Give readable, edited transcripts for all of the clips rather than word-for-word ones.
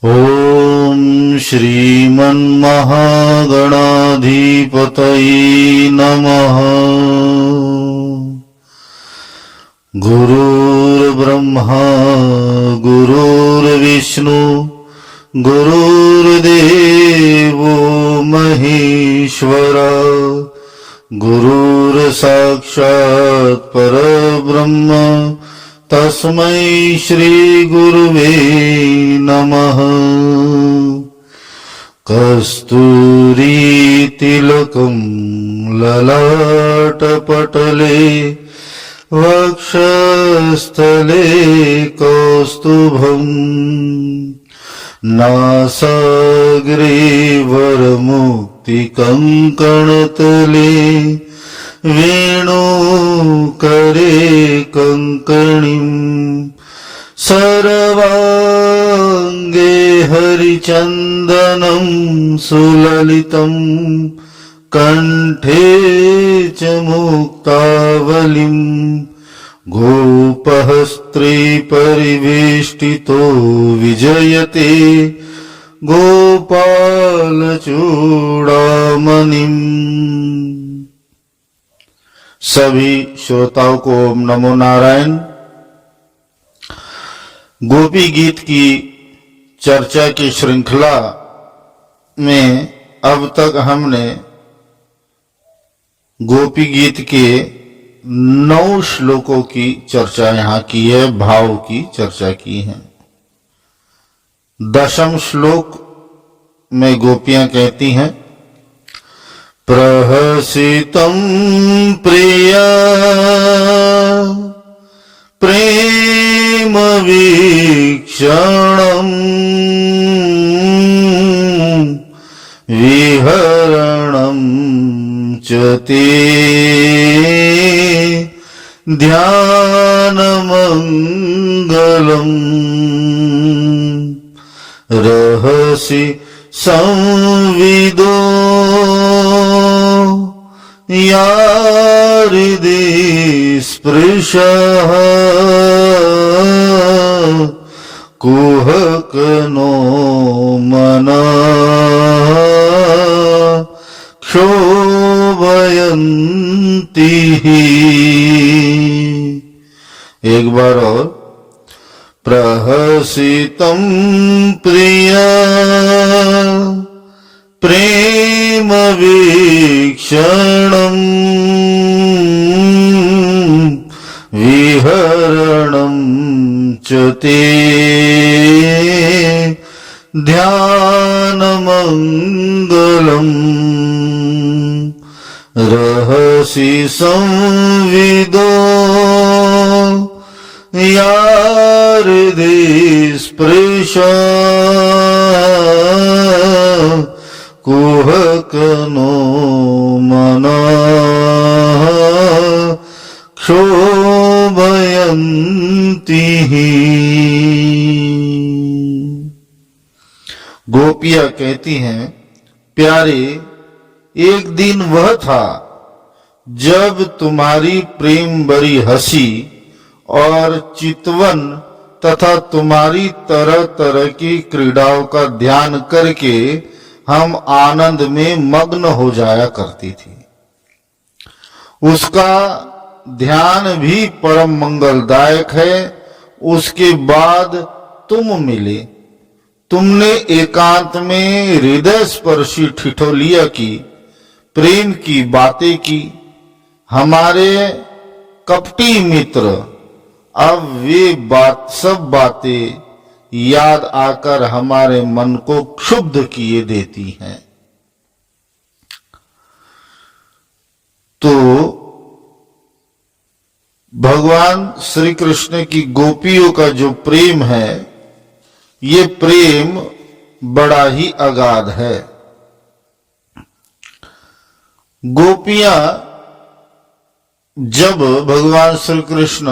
ॐ श्रीमन्महागणाधिपतये नमः। गुरुर्ब्रह्मा गुरुर्विष्णु गुरुर्देवो महेश्वरा गुरुर्साक्षात् परब्रह्म तस्मै श्री गुरुवे नमः। कस्तूरी तिलकं ललाटपटले वक्षस्थले कौस्तुभं नासाग्रे वरमुक्तिकङ्कणतले वेणुकरे कङ्कणिं सर्वाङ्गे हरिचन्दनं सुललितं कण्ठे च मुक्तावलिं गोपहस्त्रे परिवेष्टितो विजयते गोपालचूडामणिम्। सभी श्रोताओं को ओम नमो नारायण। गोपी गीत की चर्चा की श्रृंखला में अब तक हमने गोपी गीत के 9 श्लोकों की चर्चा यहाँ की है, भाव की चर्चा की है। 10वें श्लोक में गोपियां कहती हैं, प्रहसितं प्रिया प्रेम वीक्षणं विहरणं च ते ध्यानमङ्गलम् रहसि संविदो या हृदि स्पृशः कुहकनो मनः क्षोभयन्ति। एक बार और, प्रहसितं प्रिया प्रेम वीक्षणं विहरणं च ते ध्यानमङ्गलम् रहसि संविदो या हृदि स्पृशः कुहकनो मनः क्षोभयन्ति। गोपियां कहती हैं, प्यारे, एक दिन वह था जब तुम्हारी प्रेम भरी हंसी और चितवन तथा तुम्हारी तरह तरह की क्रीड़ाओं का ध्यान करके हम आनंद में मग्न हो जाया करती थी। उसका ध्यान भी परम मंगलदायक है। उसके बाद तुम मिले, तुमने एकांत में हृदय स्पर्शी ठिठोलिया की, प्रेम की बातें की। हमारे कपटी मित्र अब वे सब बातें याद आकर हमारे मन को क्षुब्ध किए देती हैं। तो भगवान श्री कृष्ण की गोपियों का जो प्रेम है, ये प्रेम बड़ा ही अगाध है। गोपियां जब भगवान श्री कृष्ण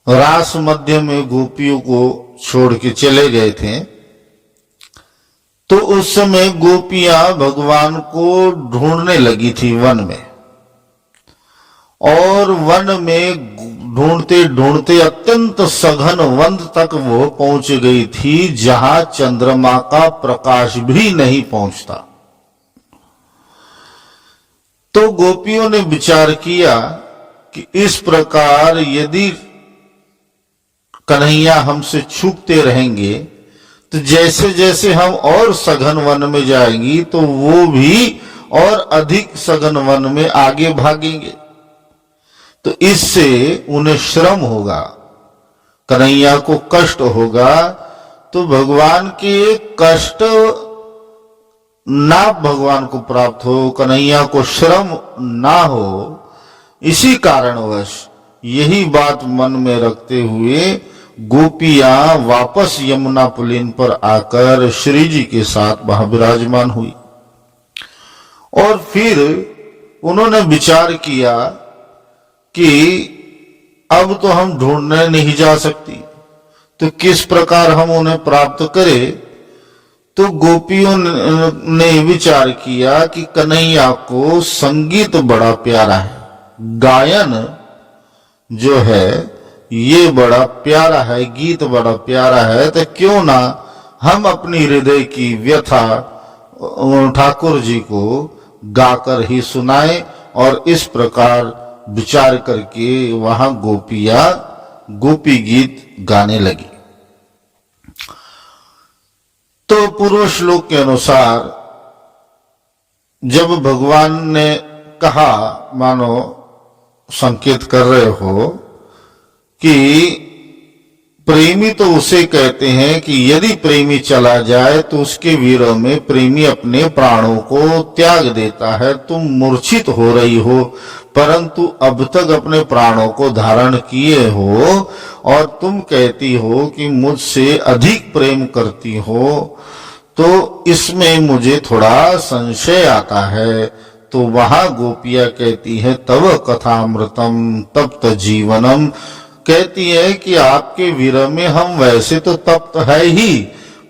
रास मध्य में गोपियों को छोड़ के चले गए थे, तो उस समय गोपियां भगवान को ढूंढने लगी थी वन में, और वन में ढूंढते ढूंढते अत्यंत सघन वन तक वो पहुंच गई थी, जहां चंद्रमा का प्रकाश भी नहीं पहुंचता। तो गोपियों ने विचार किया कि इस प्रकार यदि कन्हैया हमसे छूटते रहेंगे तो जैसे जैसे हम और सघन वन में जाएंगी तो वो भी और अधिक सघन वन में आगे भागेंगे, तो इससे उन्हें श्रम होगा, कन्हैया को कष्ट होगा। तो भगवान के कष्ट ना भगवान को प्राप्त हो, कन्हैया को श्रम ना हो, इसी कारणवश यही बात मन में रखते हुए गोपियां वापस यमुना पुलिन पर आकर श्री जी के साथ वहां विराजमान हुई। और फिर उन्होंने विचार किया कि अब तो हम ढूंढने नहीं जा सकती, तो किस प्रकार हम उन्हें प्राप्त करें। तो गोपियों ने विचार किया कि कन्हैया को संगीत बड़ा प्यारा है, गायन जो है ये बड़ा प्यारा है, गीत बड़ा प्यारा है, तो क्यों ना हम अपनी हृदय की व्यथा ठाकुर जी को गाकर ही सुनाएं। और इस प्रकार विचार करके वहां गोपियां गोपी गीत गाने लगी। तो पूर्व श्लोक के अनुसार जब भगवान ने कहा, मानो संकेत कर रहे हो कि प्रेमी तो उसे कहते हैं कि यदि प्रेमी चला जाए तो उसके विरह में प्रेमी अपने प्राणों को त्याग देता है। तुम मूर्छित हो रही हो, परंतु अब तक अपने प्राणों को धारण किए हो और तुम कहती हो कि मुझसे अधिक प्रेम करती हो, तो इसमें मुझे थोड़ा संशय आता है। तो वहां गोपियां कहती है, तव कथामृतम तप्त जीवनम, कहती है कि आपके विरह में हम वैसे तो तप्त है ही,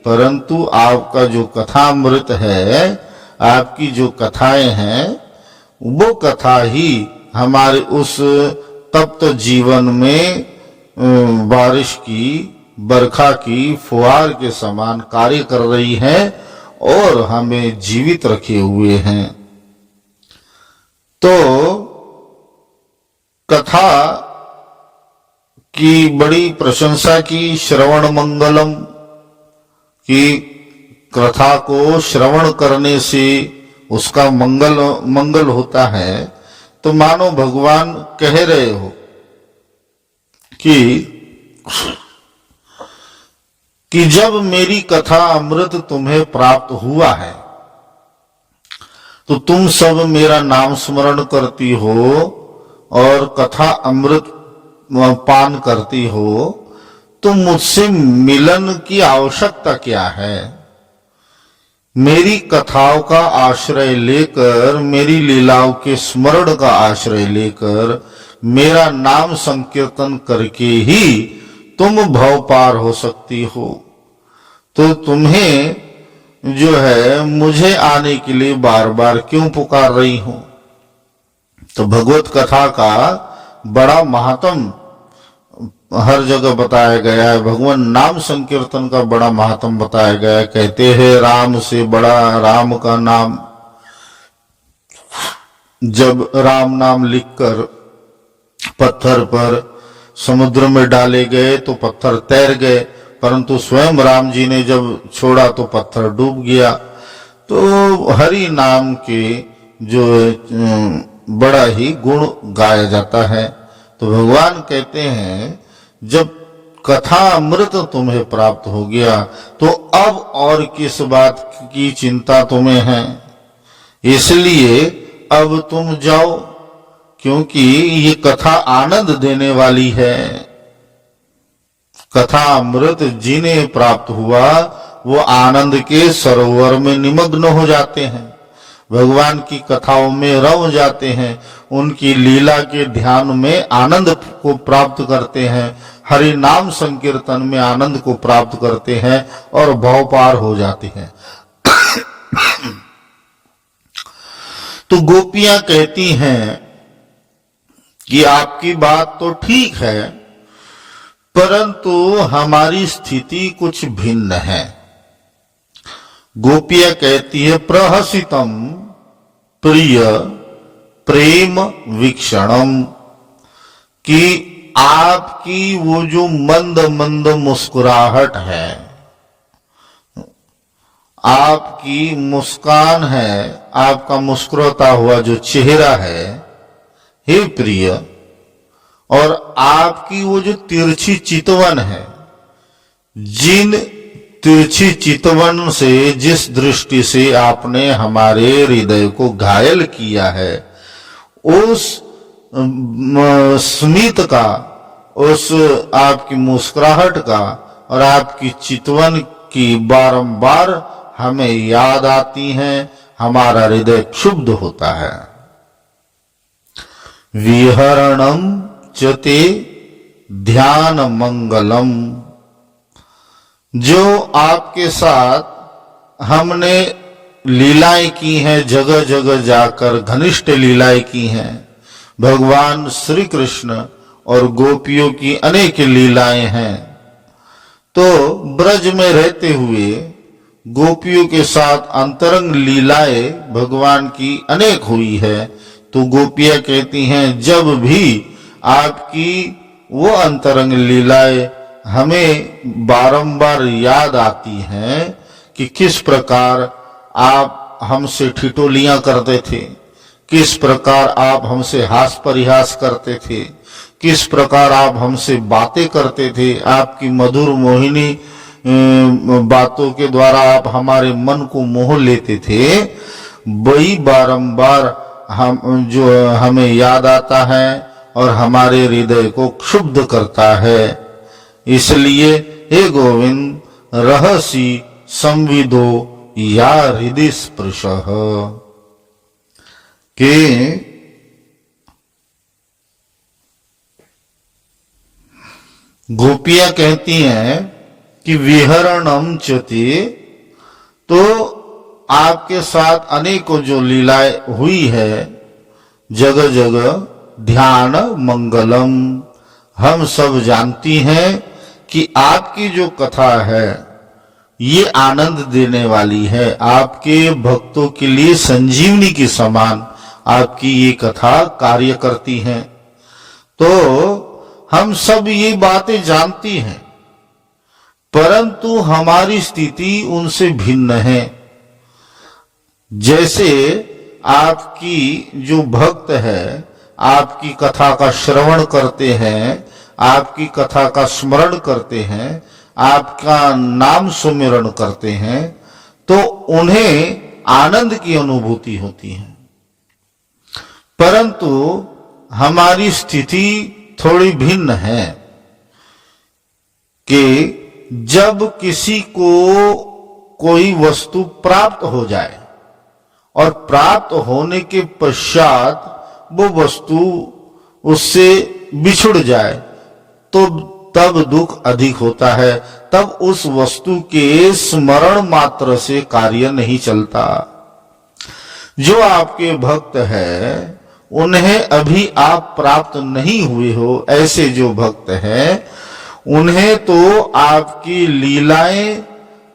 परंतु आपका जो कथामृत है, आपकी जो कथाएं हैं, वो कथा ही हमारे उस तप्त जीवन में बारिश की, बरखा की फुहार के समान कार्य कर रही है और हमें जीवित रखे हुए हैं। तो कथा की बड़ी प्रशंसा की, श्रवण मंगलम, की कथा को श्रवण करने से उसका मंगल होता है। तो मानो भगवान कह रहे हो कि जब मेरी कथा अमृत तुम्हें प्राप्त हुआ है तो तुम सब मेरा नाम स्मरण करती हो और कथा अमृत पान करती हो, तो मुझसे मिलन की आवश्यकता क्या है। मेरी कथाओं का आश्रय लेकर, मेरी लीलाओं के स्मरण का आश्रय लेकर, मेरा नाम संकीर्तन करके ही तुम भव पार हो सकती हो। तो तुम्हें जो है मुझे आने के लिए बार बार क्यों पुकार रही हो। तो भगवत कथा का बड़ा महात्म हर जगह बताया गया है, भगवान नाम संकीर्तन का बड़ा महात्म बताया गया है। कहते हैं राम से बड़ा राम का नाम। जब राम नाम लिखकर पत्थर पर समुद्र में डाले गए तो पत्थर तैर गए, परंतु स्वयं राम जी ने जब छोड़ा तो पत्थर डूब गया। तो हरि नाम के जो बड़ा ही गुण गाया जाता है। तो भगवान कहते हैं जब कथा अमृत तुम्हें प्राप्त हो गया तो अब और किस बात की चिंता तुम्हें है। इसलिए अब तुम जाओ, क्योंकि ये कथा आनंद देने वाली है। कथा अमृत जिन्हें प्राप्त हुआ वो आनंद के सरोवर में निमग्न हो जाते हैं, भगवान की कथाओं में रम जाते हैं, उनकी लीला के ध्यान में आनंद को प्राप्त करते हैं, हरि नाम संकीर्तन में आनंद को प्राप्त करते हैं और भव पार हो जाते हैं। तो गोपियां कहती हैं कि आपकी बात तो ठीक है, परंतु हमारी स्थिति कुछ भिन्न है। गोपियां कहती है प्रहसितम प्रिय प्रेम वीक्षणम, कि आपकी वो जो मंद मंद मुस्कुराहट है, आपकी मुस्कान है, आपका मुस्कुराता हुआ जो चेहरा है, हे प्रिय, और आपकी वो जो तिरछी चितवन है, जिन तिरछी चितवन से, जिस दृष्टि से आपने हमारे हृदय को घायल किया है, उस स्मित का, उस आपकी मुस्कुराहट का और आपकी चितवन की बारंबार हमें याद आती हैं, हमारा हृदय क्षुब्ध होता है। विहरणम चते ध्यान मंगलम, जो आपके साथ हमने लीलाएं की हैं, जगह जगह जाकर घनिष्ठ लीलाएं की हैं, भगवान श्री कृष्ण और गोपियों की अनेक लीलाएं हैं। तो ब्रज में रहते हुए गोपियों के साथ अंतरंग लीलाएं भगवान की अनेक हुई है। तो गोपियां कहती हैं जब भी आपकी वो अंतरंग लीलाएं हमें बारंबार याद आती हैं कि किस प्रकार आप हमसे ठिठोलियां करते थे, किस प्रकार आप हमसे हास परिहास करते थे, किस प्रकार आप हमसे बातें करते थे, आपकी मधुर मोहिनी बातों के द्वारा आप हमारे मन को मोह लेते थे, वही बारंबार हमें याद आता है और हमारे हृदय को क्षुब्ध करता है। इसलिए हे गोविंद रहसी संविदो या हृदय स्पृश, के गोपियां कहती हैं कि विहरणम चते, तो आपके साथ अनेकों जो लीलाएं हुई है जगह जगह, ध्यान मंगलम, हम सब जानती हैं कि आपकी जो कथा है ये आनंद देने वाली है, आपके भक्तों के लिए संजीवनी के समान आपकी ये कथा कार्य करती है। तो हम सब ये बातें जानती हैं, परंतु हमारी स्थिति उनसे भिन्न है। जैसे आपकी जो भक्त है आपकी कथा का श्रवण करते हैं, आपकी कथा का स्मरण करते हैं, आपका नाम सुमिरन करते हैं, तो उन्हें आनंद की अनुभूति होती है। परंतु हमारी स्थिति थोड़ी भिन्न है कि जब किसी को कोई वस्तु प्राप्त हो जाए और प्राप्त होने के पश्चात वो वस्तु उससे बिछुड़ जाए तो तब दुख अधिक होता है, तब उस वस्तु के स्मरण मात्र से कार्य नहीं चलता। जो आपके भक्त है उन्हें अभी आप प्राप्त नहीं हुए हो, ऐसे जो भक्त हैं उन्हें तो आपकी लीलाएं,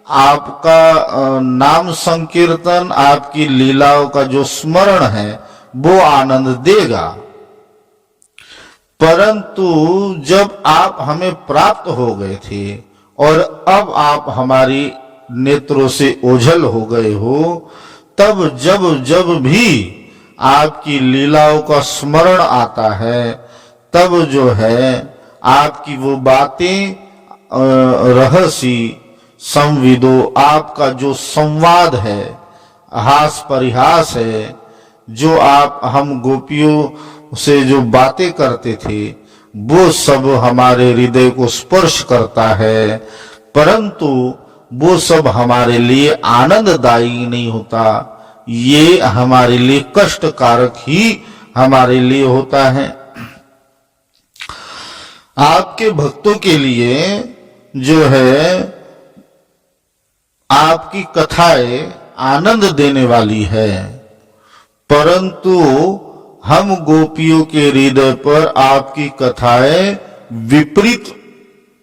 आपका नाम संकीर्तन, आपकी लीलाओं का जो स्मरण है वो आनंद देगा। परंतु जब आप हमें प्राप्त हो गए थे और अब आप हमारी नेत्रों से ओझल हो गए हो, तब जब जब भी आपकी लीलाओं का स्मरण आता है, तब जो है आपकी वो बातें रहसी संविदो, आपका जो संवाद है, हास परिहास है, जो आप हम गोपियों से जो बातें करते थे वो सब हमारे हृदय को स्पर्श करता है, परंतु वो सब हमारे लिए आनंददायी नहीं होता, ये हमारे लिए कष्टकारक ही हमारे लिए होता है। आपके भक्तों के लिए जो है आपकी कथाएं आनंद देने वाली है, परंतु हम गोपियों के हृदय पर आपकी कथाएं विपरीत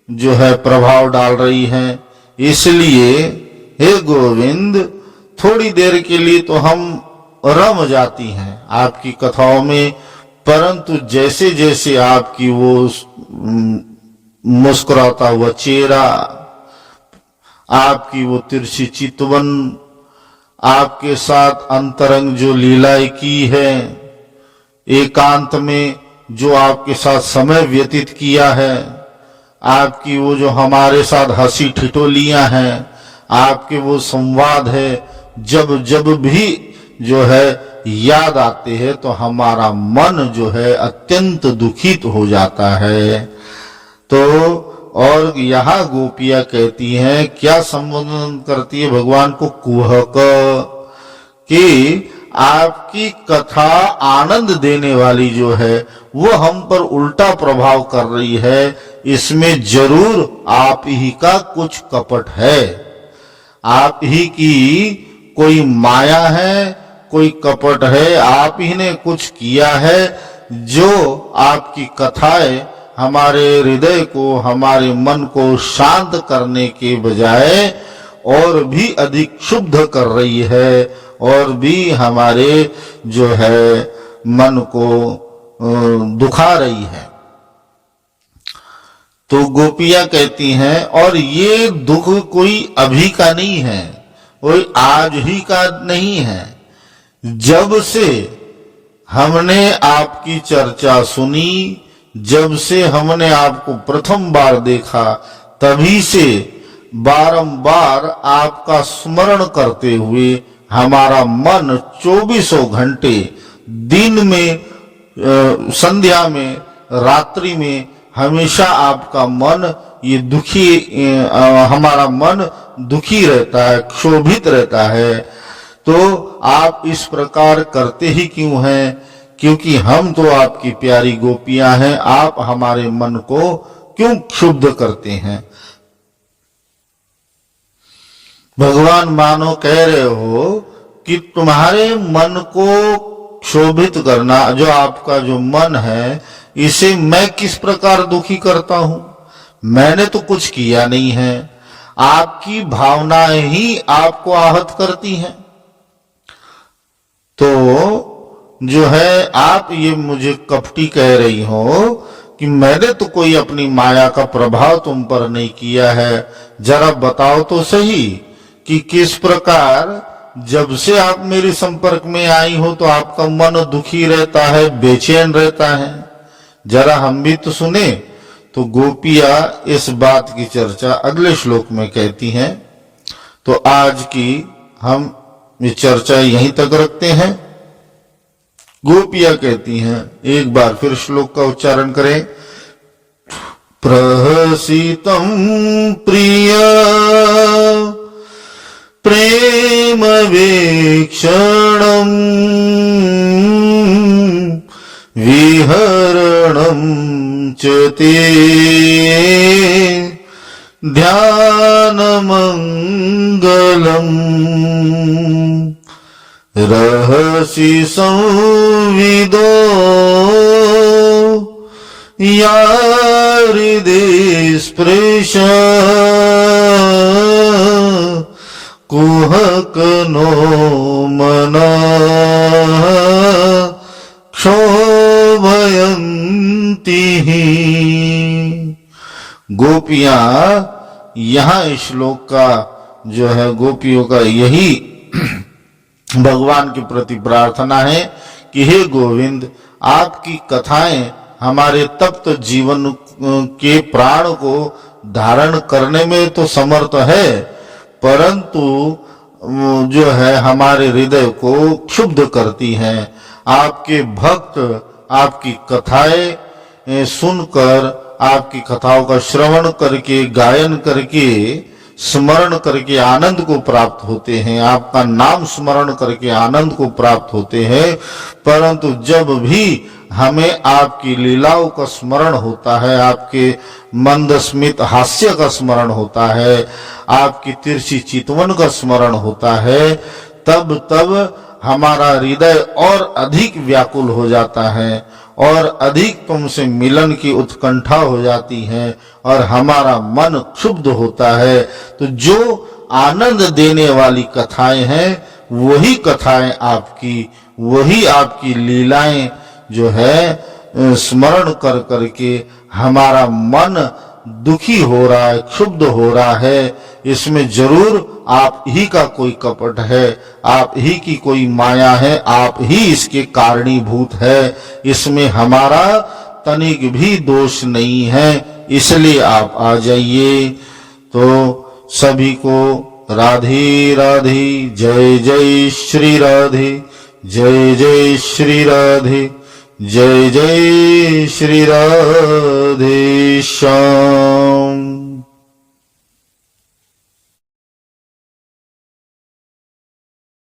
जो है प्रभाव डाल रही हैं। इसलिए हे गोविंद, थोड़ी देर के लिए तो हम रम जाती हैं आपकी कथाओं में, परंतु जैसे जैसे आपकी वो मुस्कुराता हुआ चेहरा, आपकी वो तिरछी चितवन, आपके साथ अंतरंग जो लीलाएं की है, एकांत में जो आपके साथ समय व्यतीत किया है, आपकी वो जो हमारे साथ हंसी ठिठोलियां हैं, आपके वो संवाद है, जब जब भी जो है याद आते हैं तो हमारा मन जो है अत्यंत दुखित हो जाता है। तो और यहाँ गोपियां कहती हैं, क्या संबोधन करती है भगवान को, कुहक, कि आपकी कथा आनंद देने वाली जो है वो हम पर उल्टा प्रभाव कर रही है, इसमें जरूर आप ही का कुछ कपट है, आप ही की कोई माया है, कोई कपट है, आप ही ने कुछ किया है जो आपकी कथाएं हमारे हृदय को, हमारे मन को शांत करने के बजाय और भी अधिक क्षुब्ध कर रही है, और भी हमारे जो है मन को दुखा रही है। तो गोपियां कहती हैं, और ये दुख कोई अभी का नहीं है, कोई आज ही का नहीं है, जब से हमने आपकी चर्चा सुनी, जब से हमने आपको प्रथम बार देखा, तभी से बारंबार आपका स्मरण करते हुए हमारा मन 24 घंटे, दिन में, संध्या में, रात्रि में, हमेशा आपका मन ये दुखी, हमारा मन दुखी रहता है, क्षोभित रहता है। तो आप इस प्रकार करते ही क्यों हैं? क्योंकि हम तो आपकी प्यारी गोपियां हैं, आप हमारे मन को क्यों क्षुब्ध करते हैं? भगवान मानो कह रहे हो कि तुम्हारे मन को क्षोभित करना, जो आपका जो मन है, इसे मैं किस प्रकार दुखी करता हूं? मैंने तो कुछ किया नहीं है, आपकी भावनाएं ही आपको आहत करती हैं। तो जो है आप ये मुझे कपटी कह रही हो कि मैंने तो कोई अपनी माया का प्रभाव तुम पर नहीं किया है। जरा बताओ तो सही कि किस प्रकार जब से आप मेरे संपर्क में आई हो तो आपका मन दुखी रहता है, बेचैन रहता है। जरा हम भी तो सुने। तो गोपियां इस बात की चर्चा अगले श्लोक में कहती हैं। तो आज की हम ये चर्चा यहीं तक रखते हैं। गोपियां कहती हैं, एक बार फिर श्लोक का उच्चारण करें। प्रहसितं प्रिय प्रेम वीक्षणं विहरणं च ते ध्यानमंगलम् रहसि संविदो या हृदि स्पृश कुहक नो मना क्षोभयन्ति। गोपियां यहाँ इस श्लोक का जो है गोपियों का यही भगवान के प्रति प्रार्थना है कि हे गोविंद, आपकी कथाएं हमारे तप्त जीवन के प्राण को धारण करने में तो समर्थ है, परंतु जो है हमारे हृदय को क्षुब्ध करती हैं। आपके भक्त आपकी कथाएं सुनकर, आपकी कथाओं का श्रवण करके, गायन करके, स्मरण करके आनंद को प्राप्त होते हैं, आपका नाम स्मरण करके आनंद को प्राप्त होते हैं। परंतु जब भी हमें आपकी लीलाओं का स्मरण होता है, आपके मंदस्मित हास्य का स्मरण होता है, आपकी तिरछी चितवन का स्मरण होता है, तब तब हमारा हृदय और अधिक व्याकुल हो जाता है और अधिक तुमसे मिलन की उत्कंठा हो जाती है और हमारा मन क्षुब्ध होता है। तो जो आनंद देने वाली कथाएं हैं वही कथाएं आपकी, वही आपकी लीलाएं जो है स्मरण कर करके हमारा मन दुखी हो रहा है, क्षुब्ध हो रहा है। इसमें जरूर आप ही का कोई कपट है, आप ही की कोई माया है, आप ही इसके कारणीभूत है। इसमें हमारा तनिक भी दोष नहीं है, इसलिए आप आ जाइए। तो सभी को राधे राधे, जय जय श्री राधे, जय जय श्री राधे, जय जय श्री राधे श्याम।